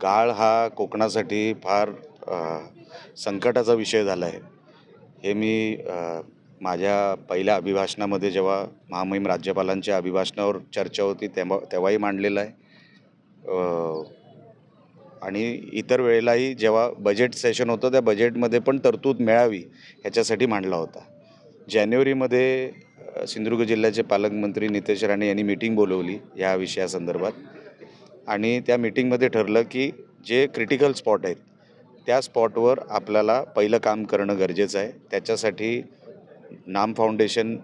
गाळ हा कोकणासाठी फार संकटाचा विषय झाला आहे. हे मी माझ्या पहिल्या अभिभाषणामध्ये जेव्हा महामहिम राज्यपालांच्या अभिभाषणावर चर्चा होती तेव्हाही मांडलेलं आहे. आणि इतर वेळेलाही जेव्हा बजेट सेशन होतं त्या बजेटमध्ये पण तरतूद मिळावी ह्याच्यासाठी मांडला होता. जानेवारीमध्ये सिंधुदुर्ग जिल्ह्याचे पालकमंत्री नितेश राणे यांनी मीटिंग बोलवली या विषयासंदर्भात आणि त्या मीटिंगमध्ये ठरलं की जे क्रिटिकल स्पॉट आहेत त्या स्पॉटवर आपल्याला पहिलं काम करणं गरजेचं आहे. त्याच्यासाठी नाम फाउंडेशन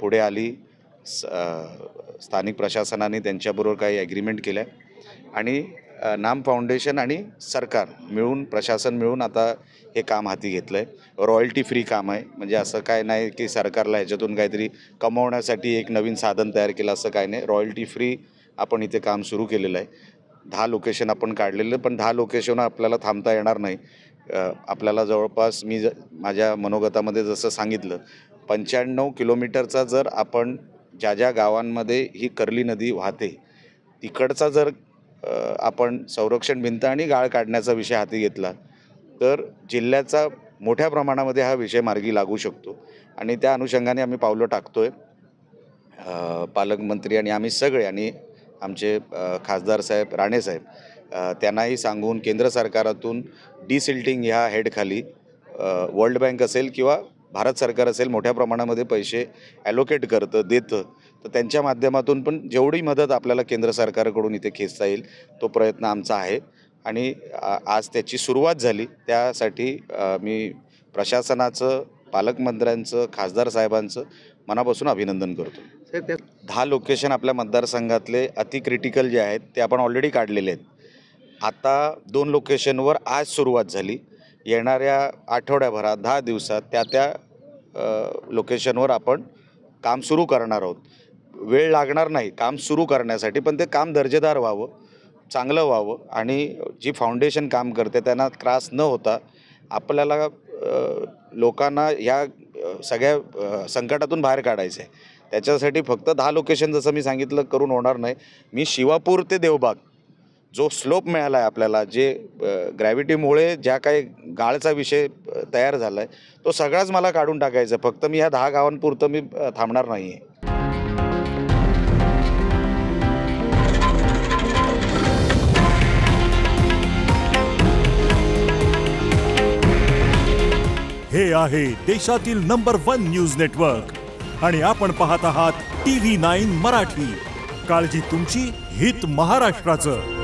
पुढे आली. स्थानिक प्रशासनाने त्यांच्याबरोबर काही ॲग्रीमेंट केलं आहे आणि नाम फाउंडेशन आणि सरकार मिळून प्रशासन मिळून आता हे काम हाती घेतलं आहे. रॉयल्टी फ्री काम आहे. म्हणजे असं काय नाही की सरकारला ह्याच्यातून काहीतरी कमवण्यासाठी एक नवीन साधन तयार केलं असं काय नाही. रॉयल्टी फ्री आपण इथे काम सुरू केलेलं आहे. 10 लोकेशन आपण काढलेलं पण 10 लोकेशन आपल्याला थांबता येणार नाही. आपल्याला जवळपास मी माझ्या मनोगतामध्ये जसं सांगितलं 95 किलोमीटरचा जर आपण ज्या ज्या गावांमध्ये ही कर्ली नदी वाहते तिकडचा जर आपण संरक्षण भिंत आणि गाळ काढण्याचा विषय हाती घेतला तर जिल्ह्याचा मोठ्या प्रमाणामध्ये हा विषय मार्गी लागू शकतो आणि त्या अनुषंगाने आम्ही पावलं टाकतोय. पालकमंत्री आणि आम्ही सगळे आणि आमचे खासदार साहेब राणेसाहेब त्यांनाही सांगून केंद्र सरकारातून डिसिल्टिंग ह्या हेडखाली वर्ल्ड बँक असेल किंवा भारत सरकार असेल मोठ्या प्रमाणामध्ये पैसे ॲलोकेट करतं देतं तर त्यांच्या माध्यमातून पण जेवढी मदत आपल्याला केंद्र सरकारकडून इथे खेचता येईल तो प्रयत्न आमचा आहे आणि आज त्याची सुरुवात झाली. त्यासाठी मी प्रशासनाचं पालकमंत्र्यांचं खासदार साहेबांचं मनापासून अभिनंदन करतो. 10 लोकेशन आपल्या मतदारसंघातले अति क्रिटिकल जे आहेत ते आपण ऑलरेडी काढलेले आहेत. आता 2 लोकेशनवर आज सुरुवात झाली. येणाऱ्या आठवड्याभरात 10 दिवसात त्या लोकेशनवर आपण काम सुरू करणार आहोत. वेळ लागणार नाही काम सुरू करण्यासाठी पण ते काम दर्जेदार व्हावं चांगलं व्हावं आणि जी फाउंडेशन काम करते त्यांना त्रास न होता आपल्याला लोकांना ह्या सगळ्या संकटातून बाहेर काढायचं आहे. त्याच्यासाठी फक्त 10 लोकेशन जसं मी सांगितलं करून होणार नाही. मी शिवापूर ते देवबाग जो स्लोप मिळाला आहे आपल्याला जे ग्रॅव्हिटीमुळे ज्या काही गाळचा विषय तयार झाला आहे तो सगळाच मला काढून टाकायचा. फक्त मी ह्या 10 गावांपुरतं मी थांबणार नाही आहे. हे आहे देशातील नंबर 1 न्यूज नेटवर्क आणि आपण पाहत आहात TV9 मराठी. काळजी तुमची, हित महाराष्ट्राचं.